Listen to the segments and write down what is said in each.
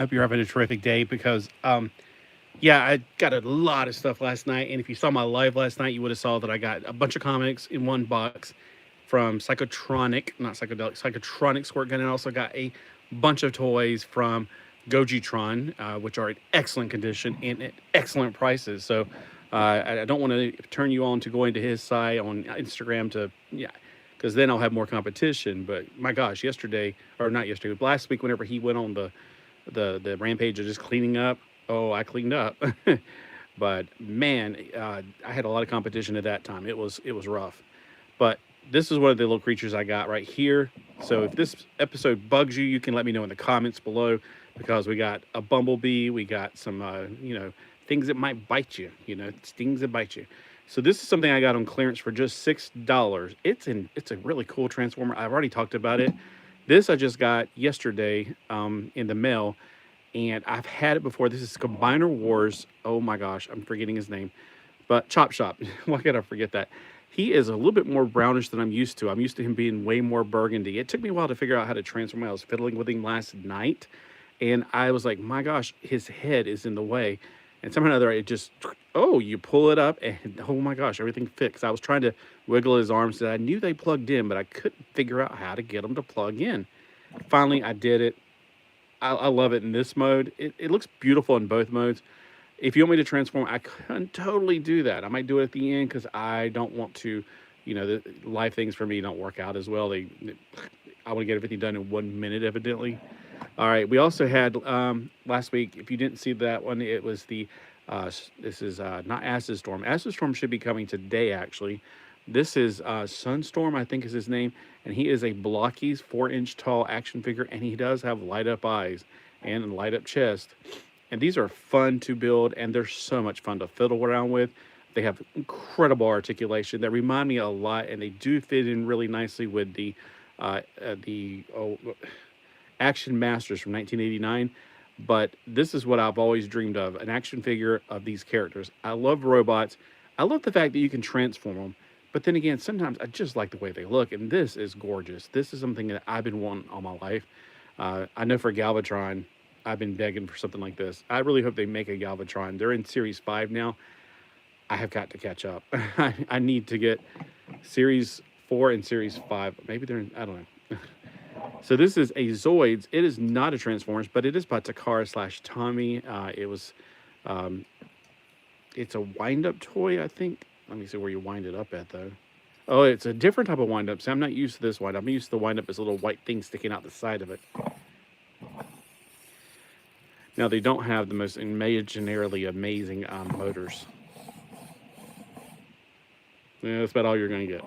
Hope you're having a terrific day because, yeah, I got a lot of stuff last night. And if you saw my live last night, you would have saw that I got a bunch of comics in one box from Psychotronic, not Psychedelic, Psychotronic Squirt Gun. And I also got a bunch of toys from Gojitron, which are in excellent condition and at excellent prices. So I don't want to turn you on to going to his site on Instagram to, yeah, because then I'll have more competition. But my gosh, yesterday, or not yesterday, last week, whenever he went on the rampage of just cleaning up, oh, I cleaned up. But man, I had a lot of competition at that time. It was rough. But this is one of the little creatures I got right here. So if this episode bugs you, you can let me know in the comments below, because we got a bumblebee, we got some things that might bite you, stings that bite you. So this is something I got on clearance for just $6. It's a really cool transformer. I've already talked about it. This I just got yesterday in the mail, and I've had it before. This is Combiner Wars. Oh my gosh, I'm forgetting his name. But Chop Shop. Why could I forget that? He is a little bit more brownish than I'm used to. I'm used to him being way more burgundy. It took me a while to figure out how to transform him. I was fiddling with him last night, and I was like, my gosh, his head is in the way. And somehow or another, it just, oh, you pull it up, and oh my gosh, everything fixed. I was trying to wiggle his arms that I knew they plugged in, but I couldn't figure out how to get them to plug in. Finally, I did it. I love it in this mode. It looks beautiful in both modes. If you want me to transform, I can totally do that. I might do it at the end because I don't want to, the life things for me don't work out as well. I want to get everything done in 1 minute, evidently. All right, we also had last week, if you didn't see that one, it was the, this is not Acid Storm. Acid Storm should be coming today, actually. This is Sunstorm, I think is his name, and he is a blockies 4-inch tall action figure, and he does have light-up eyes and light-up chest. And these are fun to build, and they're so much fun to fiddle around with. They have incredible articulation. They remind me a lot, and they do fit in really nicely with the Action Masters from 1989. But this is what I've always dreamed of, an action figure of these characters. I love robots. I love the fact that you can transform them. But then again, sometimes I just like the way they look, and this is gorgeous. This is something that I've been wanting all my life. I know for Galvatron, I've been begging for something like this. I really hope they make a Galvatron. They're in Series 5 now. I have got to catch up. I need to get Series 4 and Series 5. Maybe they're in, I don't know. So this is a Zoids. It is not a Transformers, but it is by Takara/Tommy. It's a wind-up toy, I think. Let me see where you wind it up at, though. Oh, it's a different type of wind-up. See, I'm not used to this wind-up. I'm used to the wind-up as a little white thing sticking out the side of it. Now, they don't have the most imaginarily amazing motors. Yeah, that's about all you're going to get.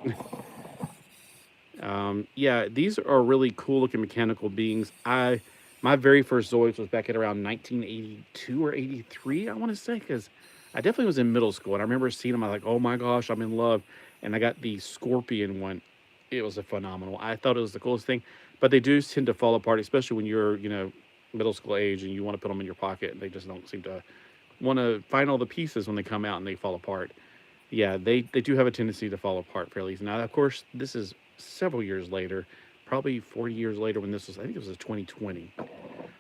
Yeah, these are really cool-looking mechanical beings. My very first Zoids was back at around 1982 or 83, I want to say, because I definitely was in middle school, and I remember seeing them. I was like, oh my gosh, I'm in love. And I got the Scorpion one. It was a phenomenal. I thought it was the coolest thing, but they do tend to fall apart, especially when you're, middle school age and you want to put them in your pocket, and they just don't seem to want to find all the pieces when they come out and they fall apart. Yeah, they do have a tendency to fall apart fairly easily. Now, of course, this is several years later, probably 40 years later when this was, I think it was 2020. All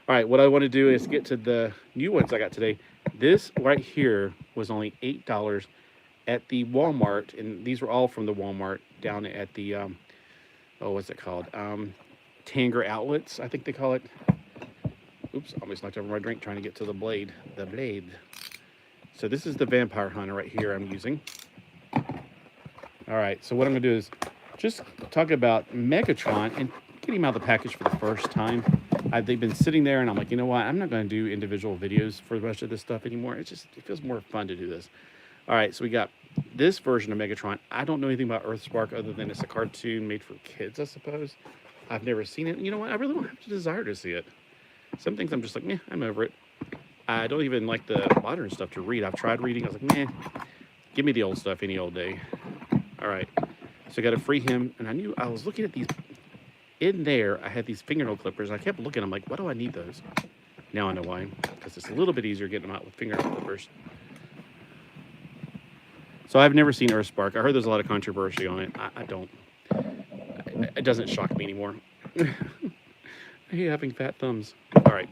right, what I want to do is get to the new ones I got today. This right here was only $8 at the Walmart, and these were all from the Walmart down at the, what's it called? Tanger Outlets, I think they call it. Oops, almost knocked over my drink trying to get to the blade. The blade. So this is the Vampire Hunter right here I'm using. All right, so what I'm going to do is just talk about Megatron and get him out of the package for the first time. They've been sitting there, and I'm like, you know what? I'm not going to do individual videos for the rest of this stuff anymore. It feels more fun to do this. All right, so we got this version of Megatron. I don't know anything about Earthspark other than it's a cartoon made for kids, I suppose. I've never seen it. You know what? I really don't have the desire to see it. Some things I'm just like, meh, I'm over it. I don't even like the modern stuff to read. I've tried reading. I was like, meh, give me the old stuff any old day. All right, so I got to free him, and I was looking at these. In there, I had these fingernail clippers, and I kept looking. I'm like, why do I need those? Now I know why. Because it's a little bit easier getting them out with fingernail clippers. So I've never seen Earthspark. I heard there's a lot of controversy on it. I don't. It doesn't shock me anymore. I hate having fat thumbs. All right.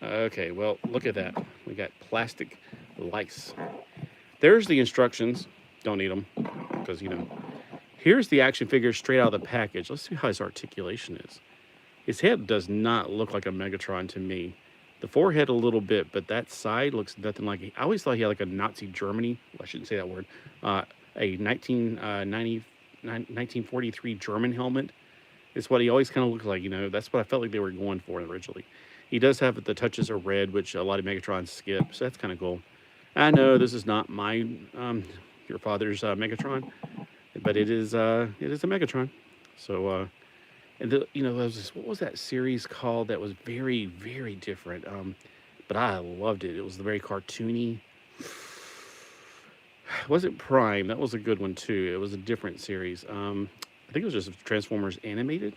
Okay, well, look at that. We got plastic lice. There's the instructions. Don't need them because, here's the action figure straight out of the package. Let's see how his articulation is. His head does not look like a Megatron to me. The forehead a little bit, but that side looks nothing like it. I always thought he had like a Nazi Germany. Well, I shouldn't say that word. A 1943 German helmet. It's what he always kind of looked like. That's what I felt like they were going for originally. He does have the touches of red, which a lot of Megatrons skip, so that's kind of cool. I know this is not my your father's Megatron, but it is a Megatron. So and what was that series called that was very, very different? But I loved it. It was very cartoony. It wasn't Prime. That was a good one too. It was a different series. I think it was just Transformers animated.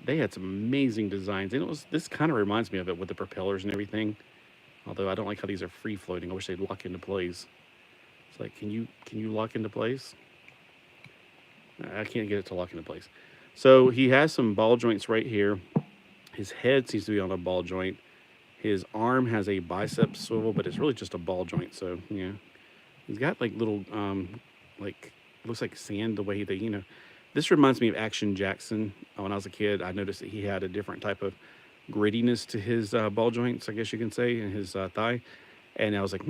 They had some amazing designs, and this kind of reminds me of it with the propellers and everything. Although I don't like how these are free floating. I wish they'd lock into place. It's like, can you lock into place? I can't get it to lock into place. So he has some ball joints right here. His head seems to be on a ball joint. His arm has a bicep swivel, but it's really just a ball joint. So yeah, he's got like little like looks like sand the way they. This reminds me of Action Jackson. When I was a kid, I noticed that he had a different type of grittiness to his ball joints, I guess you can say, in his thigh. And I was like,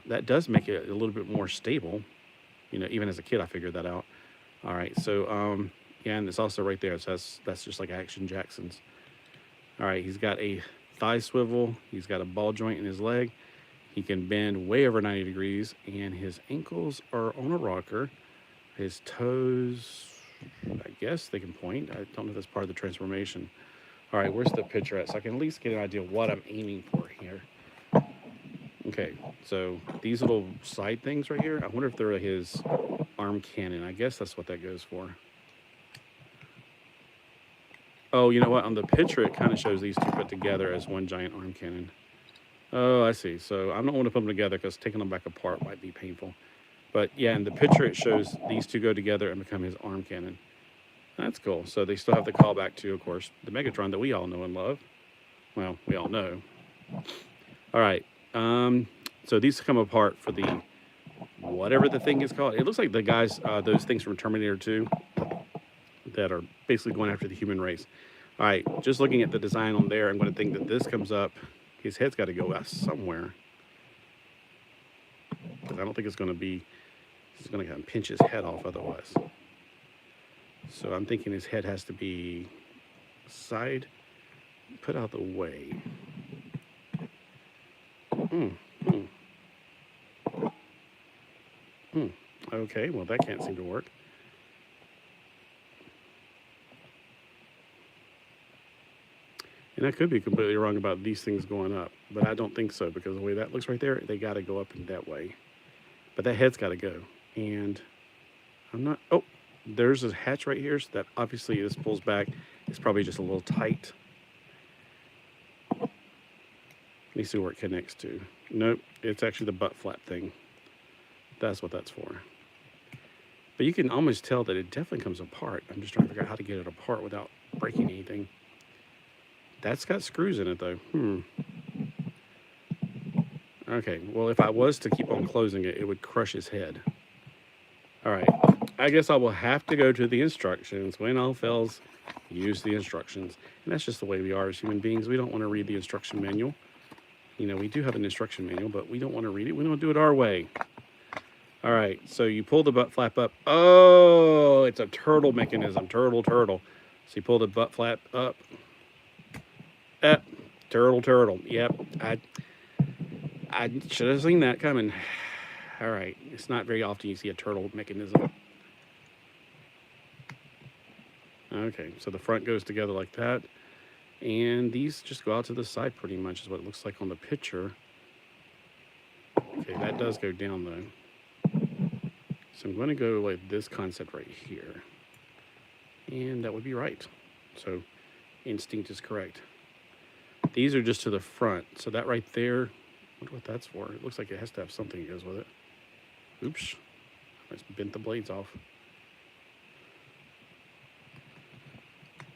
that does make it a little bit more stable. Even as a kid, I figured that out. All right, so yeah, and it's also right there. So that's just like Action Jackson's. All right, he's got a thigh swivel. He's got a ball joint in his leg. He can bend way over 90 degrees, and his ankles are on a rocker. His toes, I guess they can point. I don't know if that's part of the transformation. All right, where's the picture at? So I can at least get an idea of what I'm aiming for here. Okay, so these little side things right here, I wonder if they're his arm cannon. I guess that's what that goes for. Oh, you know what? On the picture, it kind of shows these two put together as one giant arm cannon. Oh, I see. So I don't want to put them together because taking them back apart might be painful. But yeah, in the picture, it shows these two go together and become his arm cannon. That's cool. So they still have the callback to, of course, the Megatron that we all know and love. Well, we all know. All right. So these come apart for the whatever the thing is called. It looks like the guys, those things from Terminator 2 that are basically going after the human race. All right, just looking at the design on there, I'm going to think that this comes up. His head's got to go out somewhere. Because I don't think it's going to be, he's going to kind of pinch his head off otherwise. So I'm thinking his head has to be side, put out the way. Okay, well, that can't seem to work. And I could be completely wrong about these things going up, but I don't think so because the way that looks right there, they got to go up in that way. But that head's got to go. And I'm not, oh, there's a hatch right here, so that obviously this pulls back. It's probably just a little tight. Let me see where it connects to. Nope, it's actually the butt flap thing. That's what that's for. But you can almost tell that it definitely comes apart. I'm just trying to figure out how to get it apart without breaking anything. That's got screws in it, though. Okay, well, if I was to keep on closing it, it would crush his head. All right, I guess I will have to go to the instructions. When all fails, use the instructions. And that's just the way we are as human beings. We don't want to read the instruction manual. We do have an instruction manual, but we don't want to read it. We want to do it our way. All right, so you pull the butt flap up. Oh, it's a turtle mechanism. Turtle. So you pull the butt flap up. Turtle. Yep, I should have seen that coming. All right, it's not very often you see a turtle mechanism. Okay, so the front goes together like that. And these just go out to the side pretty much is what it looks like on the picture. Okay, that does go down though. So I'm going to go like this concept right here. And that would be right. So instinct is correct. These are just to the front. So that right there, I wonder what that's for. It looks like it has to have something that goes with it. Oops, I just bent the blades off.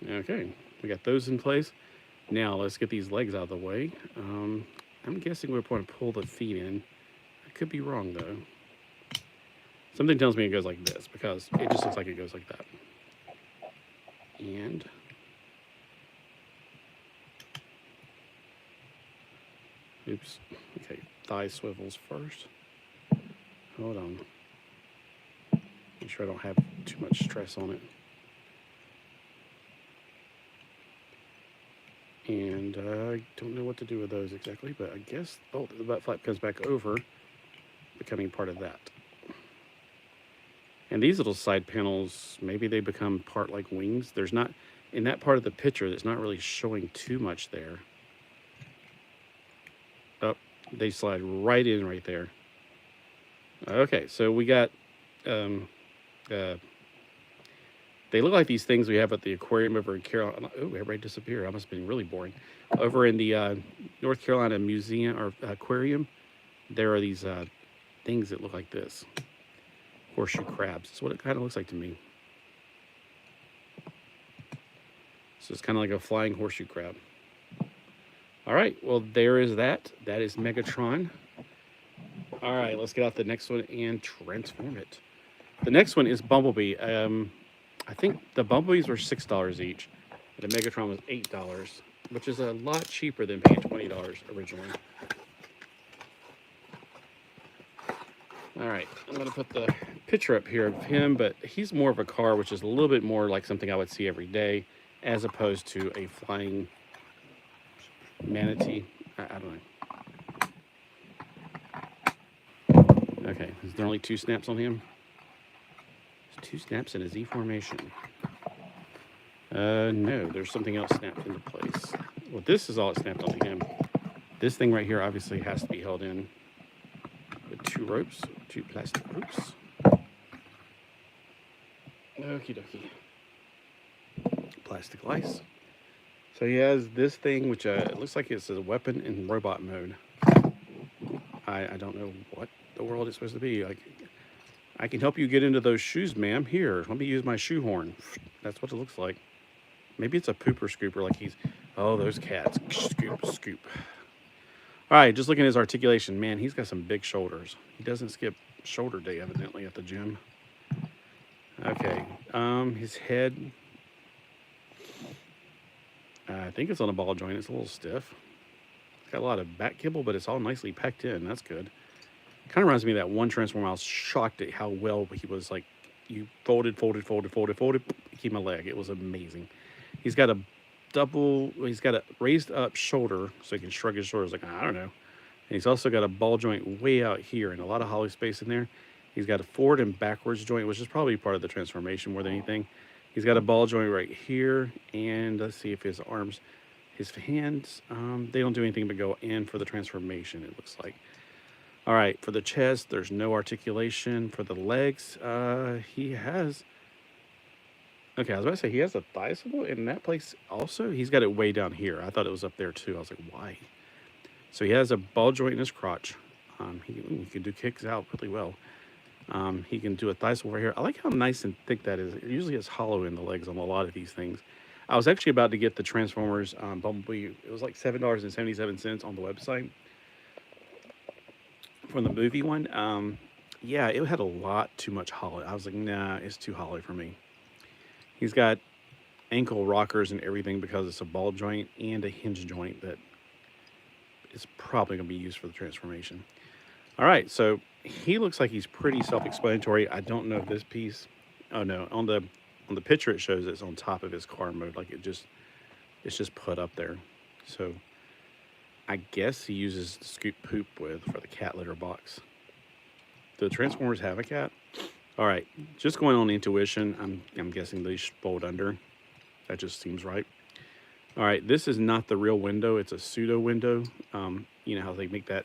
Okay, we got those in place. Now let's get these legs out of the way. I'm guessing we're going to pull the feet in. I could be wrong though. Something tells me it goes like this because it just looks like it goes like that. And oops. Okay, thigh swivels first. Hold on. Make sure I don't have too much stress on it. And I don't know what to do with those exactly, but I guess, oh, the butt flap comes back over, becoming part of that. And these little side panels, maybe they become part like wings. There's not, in that part of the picture, it's not really showing too much there. Oh, they slide right in right there. Okay, so we got, they look like these things we have at the aquarium over in Carolina. Oh, everybody disappeared. I must have been really boring. Over in the North Carolina Museum or Aquarium, there are these things that look like this. Horseshoe crabs. That's what it kind of looks like to me. So it's kind of like a flying horseshoe crab. All right, well, there is that. That is Megatron. All right, let's get out the next one and transform it. The next one is Bumblebee. I think the Bumblebees were $6 each. The Megatron was $8, which is a lot cheaper than paying $20 originally. All right, I'm going to put the picture up here of him, but he's more of a car, which is a little bit more like something I would see every day, as opposed to a flying manatee. I don't know. Okay, is there only 2 snaps on him? 2 snaps in a Z formation. No, there's something else snapped into place. Well, this is all it snapped onto him. This thing right here obviously has to be held in with 2 ropes, 2 plastic ropes. Okie dokie. Plastic lice. So he has this thing, which it looks like it's a weapon in robot mode. I don't know what the world it's supposed to be. Like, I can help you get into those shoes, ma'am. Here, let me use my shoehorn. That's what it looks like. Maybe it's a pooper scooper, like he's, oh, those cats. Scoop, scoop. All right, just looking at his articulation. Man, he's got some big shoulders. He doesn't skip shoulder day, evidently, at the gym. Okay, his head. I think it's on a ball joint. It's a little stiff. It's got a lot of back kibble, but it's all nicely packed in. That's good. Kind of reminds me of that one Transformer. I was shocked at how well he was, like, you folded, keep my leg. It was amazing. He's got he's got a raised up shoulder, so he can shrug his shoulders like, I don't know. And he's also got a ball joint way out here and a lot of hollow space in there. He's got a forward and backwards joint, which is probably part of the transformation more than anything. He's got a ball joint right here, and let's see if his arms, his hands, they don't do anything but go in for the transformation, it looks like. All right, for the chest, there's no articulation. For the legs, he has... Okay, I was about to say, he has a thigh swivel in that place also. He's got it way down here. I thought it was up there too. I was like, why? So he has a ball joint in his crotch. He can do kicks out really well. He can do a thigh swivel right here. I like how nice and thick that is. It usually is hollow in the legs on a lot of these things. I was actually about to get the Transformers Bumblebee. It was like $7.77 on the website. From the movie one, yeah, it had a lot too much hollow. I was like, nah, it's too hollow for me. He's got ankle rockers and everything because it's a ball joint and a hinge joint that is probably going to be used for the transformation. All right, so he looks like he's pretty self-explanatory. I don't know if this piece, oh no, on the picture it shows it's on top of his car mode, like it's just put up there. So I guess he uses the scoop poop with for the cat litter box. Do the Transformers have a cat? All right, just going on intuition, I'm guessing they should fold under. That just seems right. All right, this is not the real window. It's a pseudo window. You know how they make that,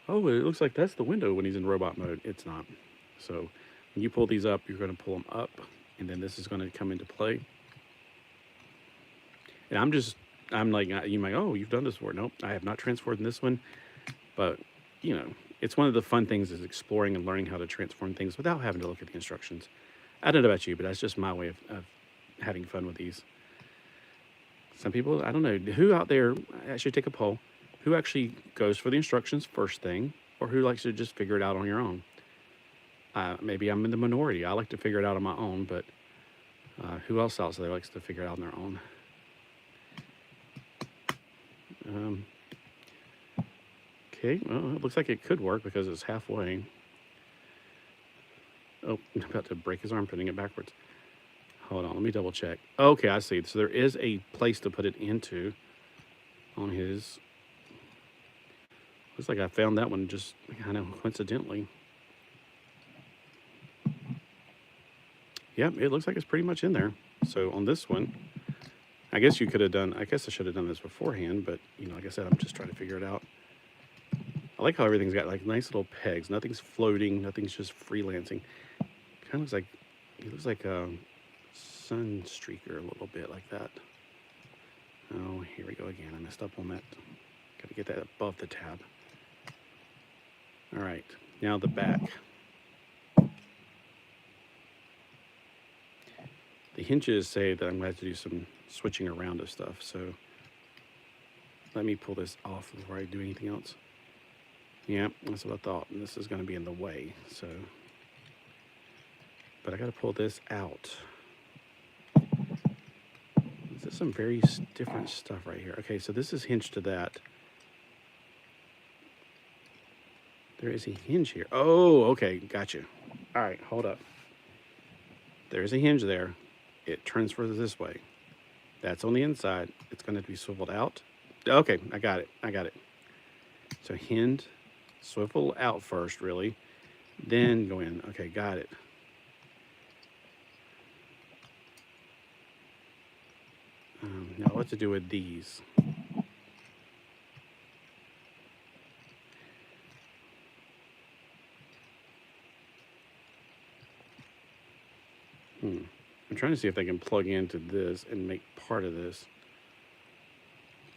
oh, it looks like that's the window when he's in robot mode. It's not. So when you pull these up, you're going to pull them up, and then this is going to come into play. And I'm like, you might, oh, you've done this before. Nope, I have not transformed in this one. But, you know, it's one of the fun things is exploring and learning how to transform things without having to look at the instructions. I don't know about you, but that's just my way of having fun with these. Some people, I don't know, who out there, actually take a poll, who actually goes for the instructions first thing, or who likes to just figure it out on your own? Maybe I'm in the minority. I like to figure it out on my own, but who else out there likes to figure it out on their own? Okay, well, it looks like it could work because it's halfway. Oh, I'm about to break his arm putting it backwards. Hold on, let me double check. Okay, I see. So there is a place to put it into on his. Looks like I found that one just kind of coincidentally. Yep, it looks like it's pretty much in there. So on this one, I guess you could have done, I guess I should have done this beforehand, but, you know, like I said, I'm just trying to figure it out. I like how everything's got like nice little pegs. Nothing's floating. Nothing's just freelancing. Kind of looks like, it looks like a sun streaker a little bit like that. Oh, here we go again. I messed up on that. Got to get that above the tab. All right, now the back. The hinges say that I'm going to have to do some switching around of stuff. So let me pull this off before I do anything else. Yeah, that's what I thought. And this is going to be in the way. So, but I got to pull this out. This is some very different stuff right here. Okay, so this is hinged to that. There is a hinge here. Oh, okay, gotcha. All right, hold up. There's a hinge there. It transfers this way. That's on the inside. It's going to be swiveled out. Okay, I got it. I got it. So hinge, swivel out first, really. Then go in. Okay, got it. Now what to do with these? I'm trying to see if they can plug into this and make part of this.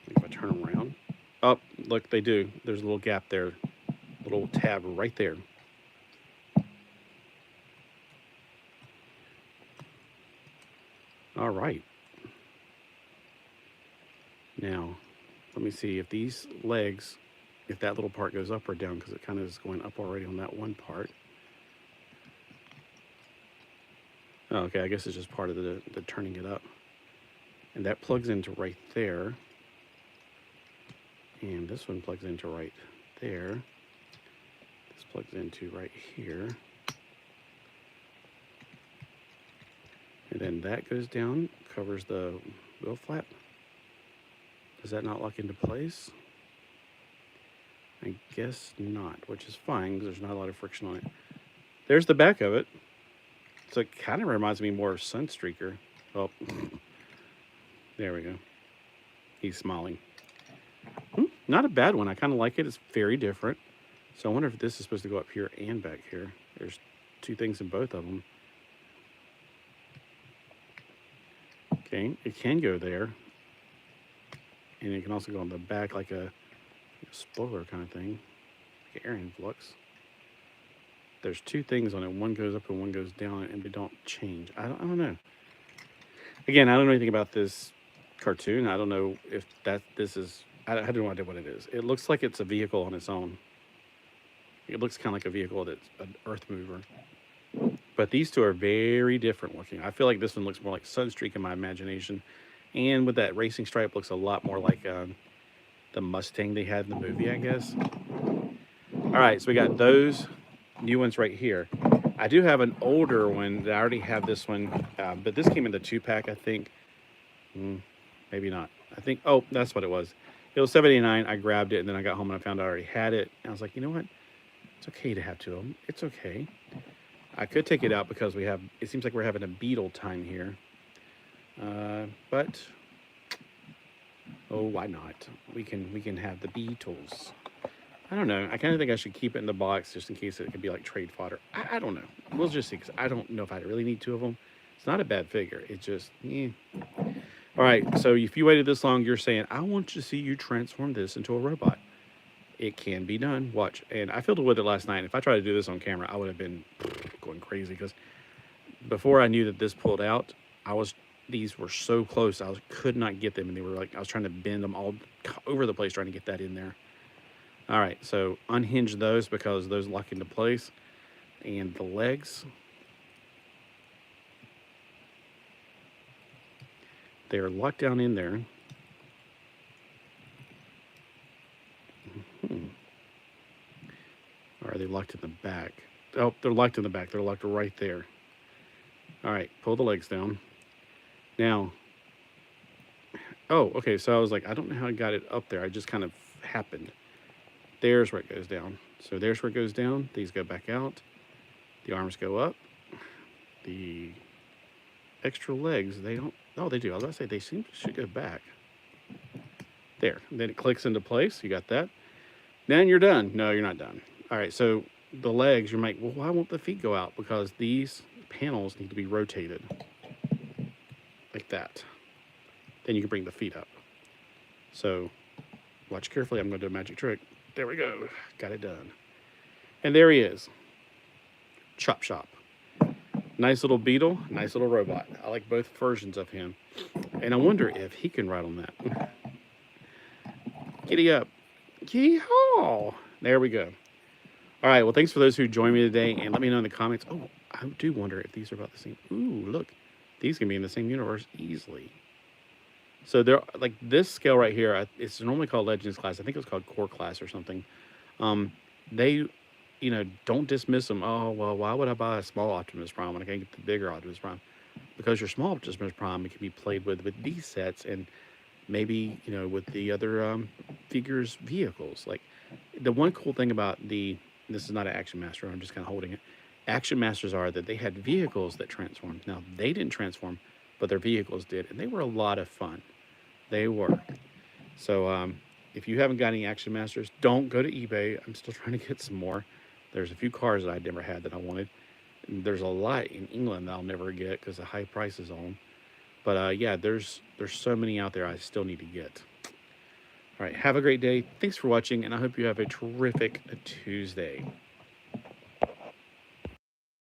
If I turn them around. Oh, look, they do. There's a little gap there. A little tab right there. All right. Now, let me see if these legs, if that little part goes up or down, because it kind of is going up already on that one part. Oh, okay, I guess it's just part of the turning it up. And that plugs into right there. And this one plugs into right there. This plugs into right here. And then that goes down, covers the wheel flap. Does that not lock into place? I guess not, which is fine because there's not a lot of friction on it. There's the back of it. So it kind of reminds me more of Sunstreaker. Oh, there we go. He's smiling. Not a bad one. I kind of like it. It's very different. So I wonder if this is supposed to go up here and back here. There's two things in both of them. Okay, it can go there. And it can also go on the back like a spoiler kind of thing. Like air influx. There's two things on it. One goes up and one goes down, and they don't change. I don't know. Again, I don't know anything about this cartoon. I don't know if this is. I have no idea what it is. It looks like it's a vehicle on its own. It looks kind of like a vehicle that's an earth mover. But these two are very different looking. I feel like this one looks more like Sunstreak in my imagination. And with that racing stripe, looks a lot more like the Mustang they had in the movie, I guess. All right, so we got those new ones right here. I do have an older one that I already have this one, but this came in the 2-pack, I think. Maybe not. I think, oh, that's what it was. It was $7.89. I grabbed it, and then I got home and I found I already had it. And I was like, you know what? It's okay to have two of them. It's okay. I could take it out because we have, it seems like we're having a beetle time here. But, oh, why not? We can have the Beatles. I don't know. I kind of think I should keep it in the box just in case it could be like trade fodder. I don't know. We'll just see, because I don't know if I really need two of them. It's not a bad figure. It's just, All right, so if you waited this long, you're saying, I want to see you transform this into a robot. It can be done. Watch. And I fiddled with it last night. If I tried to do this on camera, I would have been going crazy, because before I knew that this pulled out, I was these were so close. I could not get them, and they were like, I was trying to bend them all over the place trying to get that in there. All right, so unhinge those because those lock into place. And the legs, they're locked down in there. Or are they locked in the back? Oh, they're locked in the back. They're locked right there. All right, pull the legs down. Now, oh, okay, so I was like, I don't know how I got it up there. I just kind of happened. There's where it goes down. So there's where it goes down. These go back out. The arms go up. The extra legs, they don't, oh, they do. I was about to say, they should go back. There, then it clicks into place. You got that. Then you're done. No, you're not done. All right, so the legs, you might, well, why won't the feet go out? Because these panels need to be rotated like that. Then you can bring the feet up. So watch carefully. I'm going to do a magic trick. There we go. Got it done. And there he is. Chop Shop. Nice little beetle, nice little robot. I like both versions of him. And I wonder if he can ride on that. Giddy up. Yee-haw. There we go. All right, well, thanks for those who joined me today, and let me know in the comments. Oh, I do wonder if these are about the same. Ooh, look. These can be in the same universe easily. So they're like this scale right here, it's normally called Legends class. I think it was called Core class or something. They, you know, don't dismiss them. Oh, well, why would I buy a small Optimus Prime when I can get the bigger Optimus Prime? Because your small Optimus Prime, it can be played with these sets and maybe, you know, with the other figures, vehicles. Like, the one cool thing about this is not an Action Master, I'm just kind of holding it. Action Masters are that they had vehicles that transformed. Now, they didn't transform, but their vehicles did, and they were a lot of fun. They were. So if you haven't got any Action Masters, don't go to eBay. I'm still trying to get some more. There's a few cars that I'd never had that I wanted. And there's a lot in England that I'll never get because of high prices on them. But yeah, there's so many out there I still need to get. All right, have a great day. Thanks for watching, and I hope you have a terrific Tuesday.